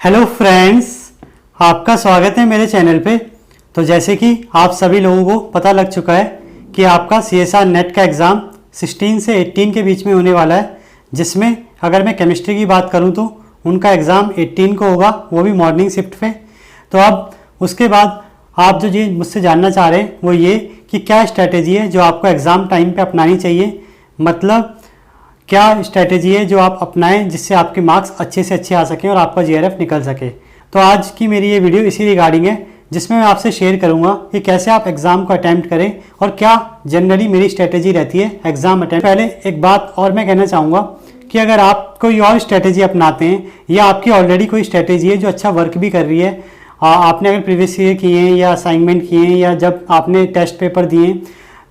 Hello friends, आपका स्वागत है मेरे चैनल पे। तो जैसे कि आप सभी लोगों को पता लग चुका है कि आपका CSR नेट का एग्ज़ाम 16 से 18 के बीच में होने वाला है, जिसमें अगर मैं केमिस्ट्री की बात करूं तो उनका एग्ज़ाम 18 को होगा, वो भी मॉर्निंग शिफ्ट पे। तो अब उसके बाद आप जो ये मुझसे जानना चाह रहे हैं वो ये कि क्या स्ट्रैटेजी है जो आपको एग्ज़ाम टाइम पे अपनानी चाहिए, मतलब क्या स्ट्रैटेजी है जो आप अपनाएं जिससे आपके मार्क्स अच्छे से अच्छे आ सकें और आपका GRF निकल सके। तो आज की मेरी ये वीडियो इसी रिगार्डिंग है, जिसमें मैं आपसे शेयर करूंगा कि कैसे आप एग्ज़ाम को अटैम्प्ट करें और क्या जनरली मेरी स्ट्रैटेजी रहती है एग्ज़ाम अटैम्प्ट। पहले एक बात और मैं कहना चाहूँगा कि अगर आप कोई और स्ट्रैटेजी अपनाते हैं या आपकी ऑलरेडी कोई स्ट्रैटेजी है जो अच्छा वर्क भी कर रही है, आपने अगर प्रीवियस ईयर किए हैं या असाइनमेंट किए हैं या जब आपने टेस्ट पेपर दिए,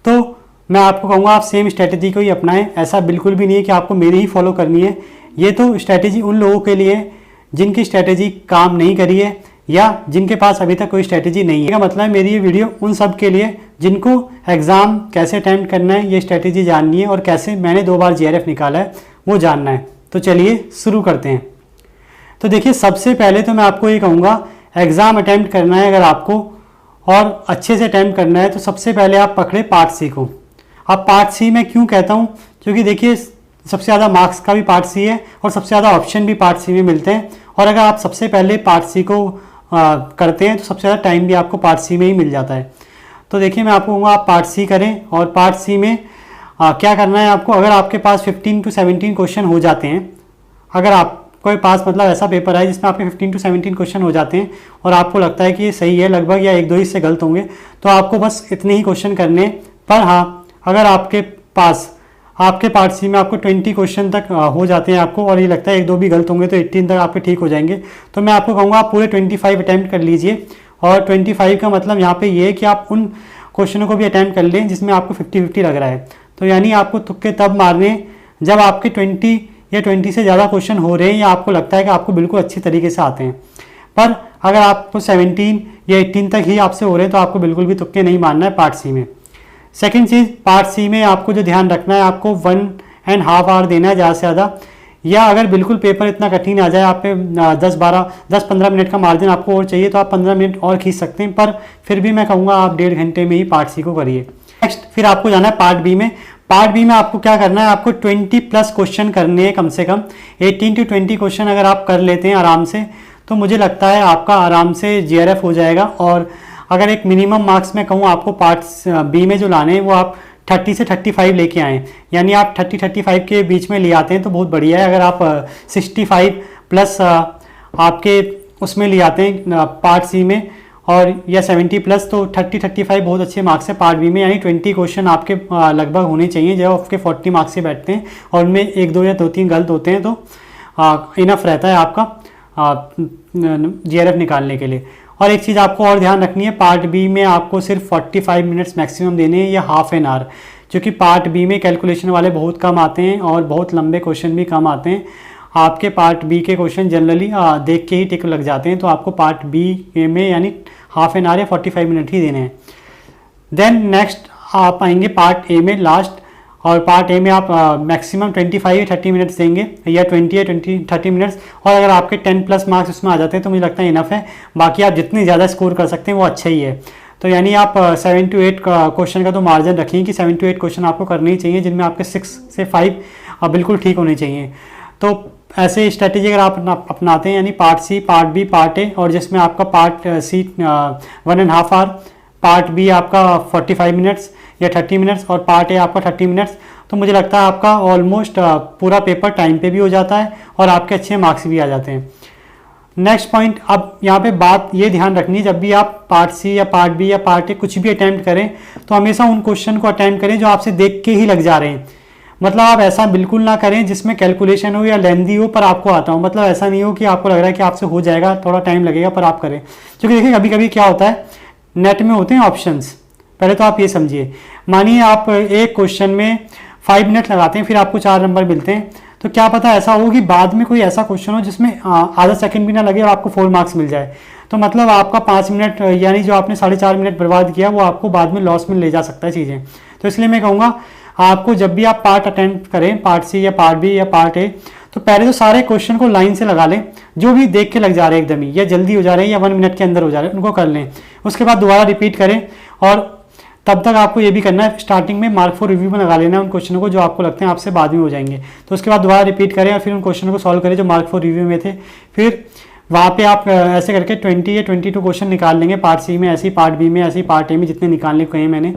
तो मैं आपको कहूँगा आप सेम स्ट्रैटेजी को ही अपनाएं। ऐसा बिल्कुल भी नहीं है कि आपको मेरी ही फॉलो करनी है। ये तो स्ट्रैटेजी उन लोगों के लिए है जिनकी स्ट्रैटेजी काम नहीं करी है या जिनके पास अभी तक कोई स्ट्रैटेजी नहीं है। इसका मतलब है मेरी ये वीडियो उन सब के लिए जिनको एग्ज़ाम कैसे अटेम्प्ट करना है ये स्ट्रैटेजी जाननी है और कैसे मैंने 2 बार GRF निकाला है वो जानना है। तो चलिए शुरू करते हैं। तो देखिए, सबसे पहले तो मैं आपको ये कहूँगा, एग्ज़ाम अटेम्प्ट करना है अगर आपको और अच्छे से अटेम्प्ट करना है तो सबसे पहले आप पकड़े पार्ट सी को। अब पार्ट सी में क्यों कहता हूँ, क्योंकि देखिए सबसे ज़्यादा मार्क्स का भी पार्ट सी है और सबसे ज़्यादा ऑप्शन भी पार्ट सी में मिलते हैं। और अगर आप सबसे पहले पार्ट सी को करते हैं तो सबसे ज़्यादा टाइम भी आपको पार्ट सी में ही मिल जाता है। तो देखिए, मैं आपको कहूँगा आप पार्ट सी करें। और पार्ट सी में क्या करना है आपको, अगर आपके पास 15 to 17 क्वेश्चन हो जाते हैं, अगर आपके पास मतलब ऐसा पेपर है जिसमें आपके 15 to 17 क्वेश्चन हो जाते हैं और आपको लगता है कि ये सही है लगभग या 1-2 इससे गलत होंगे, तो आपको बस इतने ही क्वेश्चन करने। पर हाँ, अगर आपके पास आपके पार्ट सी में आपको 20 क्वेश्चन तक हो जाते हैं आपको और ये लगता है 1-2 भी गलत होंगे तो 18 तक आपके ठीक हो जाएंगे, तो मैं आपको कहूँगा आप पूरे 25 अटैम्प्ट कर लीजिए। और 25 का मतलब यहाँ पे ये है कि आप उन क्वेश्चनों को भी अटैम्प्ट कर लें जिसमें आपको 50-50 लग रहा है। तो यानी आपको तुक्के तब मारने जब आपके 20 या 20 से ज़्यादा क्वेश्चन हो रहे हैं या आपको लगता है कि आपको बिल्कुल अच्छी तरीके से आते हैं। पर अगर आपको 17 या 18 तक ही आपसे हो रहे हैं तो आपको बिल्कुल भी तुक्के नहीं मारना है पार्ट सी में। सेकेंड चीज़, पार्ट सी में आपको जो ध्यान रखना है, आपको 1.5 आवर देना है ज़्यादा से ज़्यादा। या अगर बिल्कुल पेपर इतना कठिन आ जाए, आप पे 10-15 मिनट का मार्जिन आपको और चाहिए तो आप 15 मिनट और खींच सकते हैं, पर फिर भी मैं कहूँगा आप 1.5 घंटे में ही पार्ट सी को करिए। नेक्स्ट फिर आपको जाना है पार्ट बी में। पार्ट बी में आपको क्या करना है, आपको 20+ क्वेश्चन करने हैं, कम से कम 18 to 20 क्वेश्चन अगर आप कर लेते हैं आराम से, तो मुझे लगता है आपका आराम से GRF हो जाएगा। और अगर एक मिनिमम मार्क्स में कहूँ आपको पार्ट बी में जो लाने हैं वो आप 30 से 35 लेके आएँ, यानी आप 30-35 के बीच में ले आते हैं तो बहुत बढ़िया है। अगर आप 65+ आपके उसमें ले आते हैं पार्ट सी में और या 70+, तो 30-35 बहुत अच्छे मार्क्स है पार्ट बी में, यानी 20 क्वेश्चन आपके लगभग होने चाहिए जब आपके 40 मार्क्स से बैठते हैं और उनमें 1-2 या 2-3 गलत होते हैं तो इनफ रहता है आपका GRF निकालने के लिए। और एक चीज़ आपको और ध्यान रखनी है, पार्ट बी में आपको सिर्फ 45 मिनट्स मैक्सिमम देने हैं या ½ एन आवर, क्योंकि पार्ट बी में कैलकुलेशन वाले बहुत कम आते हैं और बहुत लंबे क्वेश्चन भी कम आते हैं। आपके पार्ट बी के क्वेश्चन जनरली देख के ही टिक लग जाते हैं, तो आपको पार्ट बी में यानी ½ एन आवर या 45 मिनट ही देने हैं। देन नेक्स्ट आप आएंगे पार्ट ए में लास्ट, और पार्ट ए में आप मैक्सिमम 25 या 30 मिनट्स देंगे या 20 या 30 मिनट्स। और अगर आपके 10+ मार्क्स उसमें आ जाते हैं तो मुझे लगता है इनफ है। बाकी आप जितनी ज़्यादा स्कोर कर सकते हैं वो अच्छा ही है। तो यानी आप 7 to 8 क्वेश्चन का तो मार्जिन रखिए कि 7 to 8 क्वेश्चन आपको करने ही चाहिए, जिनमें आपके 6 से 5 बिल्कुल ठीक होने चाहिए। तो ऐसे स्ट्रैटेजी अगर आप अपनाते हैं, यानी part C, part B, part A, और जिसमें आपका part C 1.5 hour, part B आपका 45 मिनट्स या 30 मिनट्स और पार्ट ए आपका 30 मिनट्स, तो मुझे लगता है आपका ऑलमोस्ट पूरा पेपर टाइम पे भी हो जाता है और आपके अच्छे मार्क्स भी आ जाते हैं। नेक्स्ट पॉइंट, अब यहाँ पे बात ये ध्यान रखनी है, जब भी आप पार्ट सी या पार्ट बी या पार्ट ए कुछ भी अटैम्प्ट करें तो हमेशा उन क्वेश्चन को अटैम्प्ट करें जो आपसे देख के ही लग जा रहे हैं। मतलब आप ऐसा बिल्कुल ना करें जिसमें कैलकुलेशन हो या लेंदी हो पर आपको आता हो। मतलब ऐसा नहीं हो कि आपको लग रहा है कि आपसे हो जाएगा, थोड़ा टाइम लगेगा, पर आप करें। क्योंकि देखिए कभी कभी क्या होता है, नेट में होते हैं ऑप्शंस। पहले तो आप ये समझिए, मानिए आप एक क्वेश्चन में 5 मिनट लगाते हैं, फिर आपको 4 नंबर मिलते हैं, तो क्या पता ऐसा हो कि बाद में कोई ऐसा क्वेश्चन हो जिसमें आधा सेकंड भी ना लगे और आपको 4 मार्क्स मिल जाए। तो मतलब आपका 5 मिनट यानी जो आपने 4.5 मिनट बर्बाद किया वो आपको बाद में लॉस में ले जा सकता है चीज़ें। तो इसलिए मैं कहूँगा आपको जब भी आप पार्ट अटेम्प्ट करें, पार्ट सी या पार्ट बी या पार्ट ए, तो पहले तो सारे क्वेश्चन को लाइन से लगा लें, जो भी देख के लग जा रहे हैं एकदम ही, या जल्दी हो जा रहे हैं या 1 मिनट के अंदर हो जा रहे हैं, उनको कर लें। उसके बाद दोबारा रिपीट करें, और तब तक आपको ये भी करना है, स्टार्टिंग में मार्क फॉर रिव्यू में लगा लेना है उन क्वेश्चनों को जो आपको लगते हैं आपसे बाद में हो जाएंगे। तो उसके बाद दोबारा रिपीट करें और फिर उन क्वेश्चनों को सॉल्व करें जो मार्क फॉर रिव्यू में थे। फिर वहाँ पे आप ऐसे करके 20 या 22 क्वेश्चन निकाल लेंगे, पार्ट सी में ऐसे ही, पार्ट बी में ऐसे ही, पार्ट ए में जितने निकालने को कहे मैंने।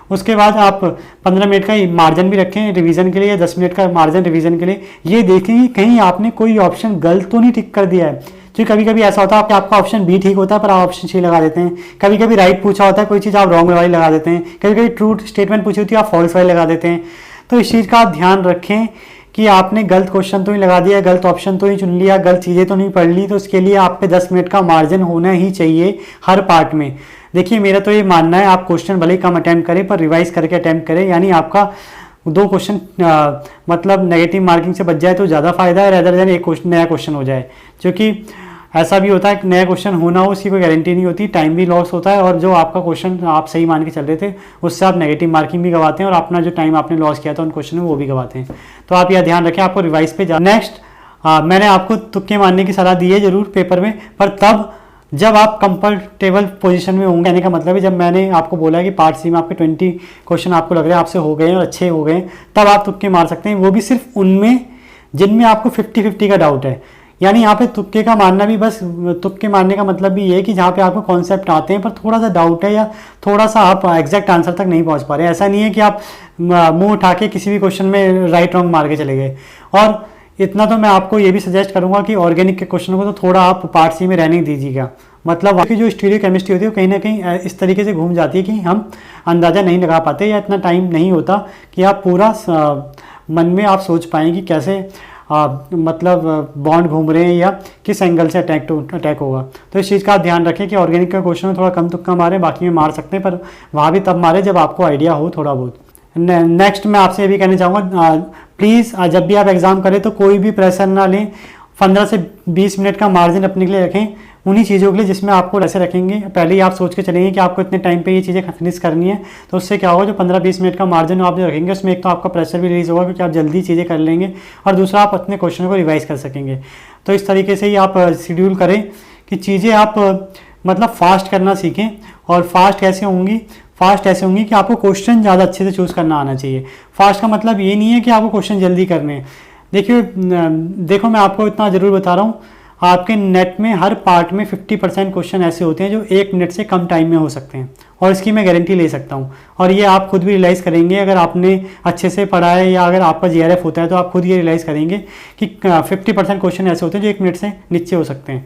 उसके बाद आप 15 मिनट का मार्जिन भी रखें रिवीजन के लिए, या 10 मिनट का मार्जिन रिवीजन के लिए। ये देखें कि कहीं आपने कोई ऑप्शन गलत तो नहीं टिक कर दिया है, क्योंकि कभी कभी ऐसा होता है कि आपका ऑप्शन बी ठीक होता है पर आप ऑप्शन सी लगा देते हैं। कभी कभी राइट पूछा होता है, कोई चीज़ आप रॉन्ग वाली लगा देते हैं। कभी कभी ट्रू स्टेटमेंट पूछी होती है, आप फॉल्स वाली लगा देते हैं। तो इस चीज़ का आप ध्यान रखें कि आपने गलत क्वेश्चन तो नहीं लगा दिया, गलत ऑप्शन तो नहीं चुन लिया, गलत चीज़ें तो नहीं पढ़ ली। तो उसके लिए आप पे 10 मिनट का मार्जिन होना ही चाहिए हर पार्ट में। देखिए मेरा तो ये मानना है, आप क्वेश्चन भले ही कम अटैम्प्ट करें पर रिवाइज करके अटैम्प्ट करें, यानी आपका 2 क्वेश्चन मतलब नेगेटिव मार्किंग से बच जाए तो ज़्यादा फायदा है, रेदर देन एक नया क्वेश्चन हो जाए। क्योंकि ऐसा भी होता है कि नया क्वेश्चन होना हो उसकी कोई गारंटी नहीं होती, टाइम भी लॉस होता है, और जो आपका क्वेश्चन आप सही मान के चल रहे थे उससे आप नेगेटिव मार्किंग भी गवाते हैं, और अपना जो टाइम आपने लॉस किया था उन क्वेश्चन में वो भी गवाते हैं। तो आप यह ध्यान रखें, आपको रिवाइज पे जा। नेक्स्ट मैंने आपको तुक्के मारने की सलाह दी है जरूर पेपर में, पर तब जब आप कंफर्टेबल पोजीशन में होंगे। कहने का मतलब है जब मैंने आपको बोला है कि पार्ट सी में आपके 20 क्वेश्चन आपको लग रहे हैं आपसे हो गए हैं और अच्छे हो गए, तब आप तुक्के मार सकते हैं, वो भी सिर्फ उनमें जिनमें आपको 50-50 का डाउट है। यानी यहाँ पे तुक्के का मारना भी, बस तुक्के मारने का मतलब भी ये है कि जहाँ पे आपको कॉन्सेप्ट आते हैं पर थोड़ा सा डाउट है या थोड़ा सा आप एग्जैक्ट आंसर तक नहीं पहुँच पा रहे। ऐसा नहीं है कि आप मुंह उठा के किसी भी क्वेश्चन में राइट रॉन्ग मार के चले गए। और इतना तो मैं आपको ये भी सजेस्ट करूंगा कि ऑर्गेनिक के क्वेश्चन को तो थोड़ा आप पार्ट सी में रहने दीजिएगा। मतलब आपकी जो स्टीरियो केमिस्ट्री होती है वो कहीं ना कहीं इस तरीके से घूम जाती है कि हम अंदाज़ा नहीं लगा पाते, या इतना टाइम नहीं होता कि आप पूरा मन में आप सोच पाएँ कि कैसे मतलब बॉन्ड घूम रहे हैं या किस एंगल से अटैक होगा। तो इस चीज़ का ध्यान रखें कि ऑर्गेनिक का क्वेश्चन में थोड़ा कम तुक्का मारें, बाकी में मार सकते हैं पर वहाँ भी तब मारें जब आपको आइडिया हो थोड़ा बहुत। नेक्स्ट मैं आपसे ये भी कहना चाहूँगा, प्लीज़ जब भी आप एग्ज़ाम करें तो कोई भी प्रेशर ना लें। 15 से 20 मिनट का मार्जिन अपने के लिए रखें उन्हीं चीज़ों के लिए जिसमें आपको ऐसे रखेंगे, पहले ही आप सोच के चलेंगे कि आपको इतने टाइम पे ये चीज़ें फिनिश करनी है। तो उससे क्या होगा, जो 15-20 मिनट का मार्जिन आप जो रखेंगे उसमें एक तो आपका प्रेशर भी रिलीज़ होगा क्योंकि आप जल्दी चीज़ें कर लेंगे, और दूसरा आप अपने क्वेश्चन को रिवाइज कर सकेंगे। तो इस तरीके से ही आप शेड्यूल करें कि चीज़ें आप मतलब फास्ट करना सीखें। और फास्ट कैसे होंगी, फास्ट ऐसे होंगी कि आपको क्वेश्चन ज़्यादा अच्छे से चूज़ करना आना चाहिए। फास्ट का मतलब ये नहीं है कि आपको क्वेश्चन जल्दी करने हैं। देखो मैं आपको इतना ज़रूर बता रहा हूँ, आपके नेट में हर पार्ट में 50% क्वेश्चन ऐसे होते हैं जो 1 मिनट से कम टाइम में हो सकते हैं, और इसकी मैं गारंटी ले सकता हूँ। और ये आप खुद भी रियलाइज़ करेंगे अगर आपने अच्छे से पढ़ा है, या अगर आपका GRF होता है तो आप खुद ये रियलाइज़ करेंगे कि 50% क्वेश्चन ऐसे होते हैं जो 1 मिनट से नीचे हो सकते हैं।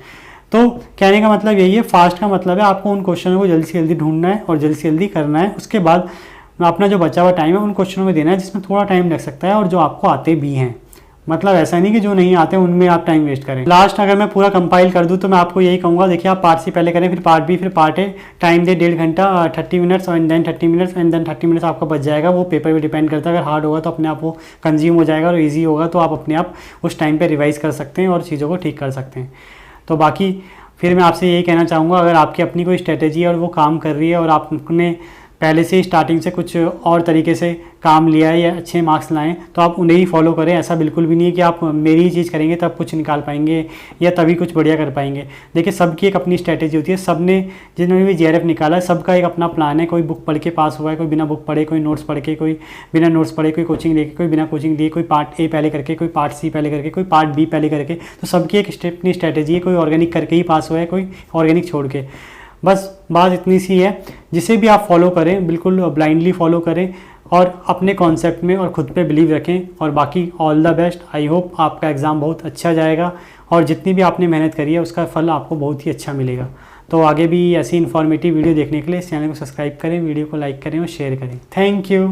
तो कहने का मतलब यही है, फास्ट का मतलब है आपको उन क्वेश्चनों को जल्दी से जल्दी ढूंढना है और जल्दी से जल्दी करना है। उसके बाद अपना जो बचा हुआ टाइम है उन क्वेश्चनों में देना है जिसमें थोड़ा टाइम लग सकता है और जो आपको आते भी हैं। मतलब ऐसा नहीं कि जो नहीं आते उनमें आप टाइम वेस्ट करें। लास्ट अगर मैं पूरा कंपाइल कर दूं तो मैं आपको यही कहूँगा, देखिए आप पार्ट सी पहले करें, फिर पार्ट बी, फिर पार्ट ए। टाइम दे 1.5 घंटा, 30 minutes, and then 30 minutes, and then 30 minutes आपका बच जाएगा। वो पेपर पे डिपेंड करता है, अगर हार्ड होगा तो अपने आप वो कंज्यूम हो जाएगा, और ईजी होगा तो आप अपने आप उस टाइम पर रिवाइज़ कर सकते हैं और चीज़ों को ठीक कर सकते हैं। तो बाकी फिर मैं आपसे यही कहना चाहूँगा, अगर आपकी अपनी कोई स्ट्रेटेजी है और वो काम कर रही है और आपने पहले से ही स्टार्टिंग से कुछ और तरीके से काम लिया है या अच्छे मार्क्स लाएं, तो आप उन्हें ही फॉलो करें। ऐसा बिल्कुल भी नहीं है कि आप मेरी ही चीज़ करेंगे तब कुछ निकाल पाएंगे या तभी कुछ बढ़िया कर पाएंगे। देखिए सबकी एक अपनी स्ट्रेटेजी होती है, सबने जिन्होंने भी GRF निकाला है सबका एक अपना प्लान है। कोई बुक पढ़ के पास हुआ है, कोई बिना बुक पढ़े, कोई नोट्स पढ़ के, कोई बिना नोट्स पढ़े, कोई कोचिंग लेके, कोई बिना कोचिंग लिए, कोई पार्ट ए पहले करके, कोई पार्ट सी पहले करके, कोई पार्ट बी पहले करके। तो सबकी एक अपनी स्ट्रेटेजी है, कोई ऑर्गेनिक करके ही पास हुआ है, कोई ऑर्गेनिक छोड़ के। बस बात इतनी सी है, जिसे भी आप फॉलो करें बिल्कुल ब्लाइंडली फॉलो करें और अपने कॉन्सेप्ट में और ख़ुद पे बिलीव रखें। और बाकी all the best. I hope आपका एग्ज़ाम बहुत अच्छा जाएगा और जितनी भी आपने मेहनत करी है उसका फल आपको बहुत ही अच्छा मिलेगा। तो आगे भी ऐसी इन्फॉर्मेटिव वीडियो देखने के लिए इस चैनल को सब्सक्राइब करें, वीडियो को लाइक करें और शेयर करें। Thank you.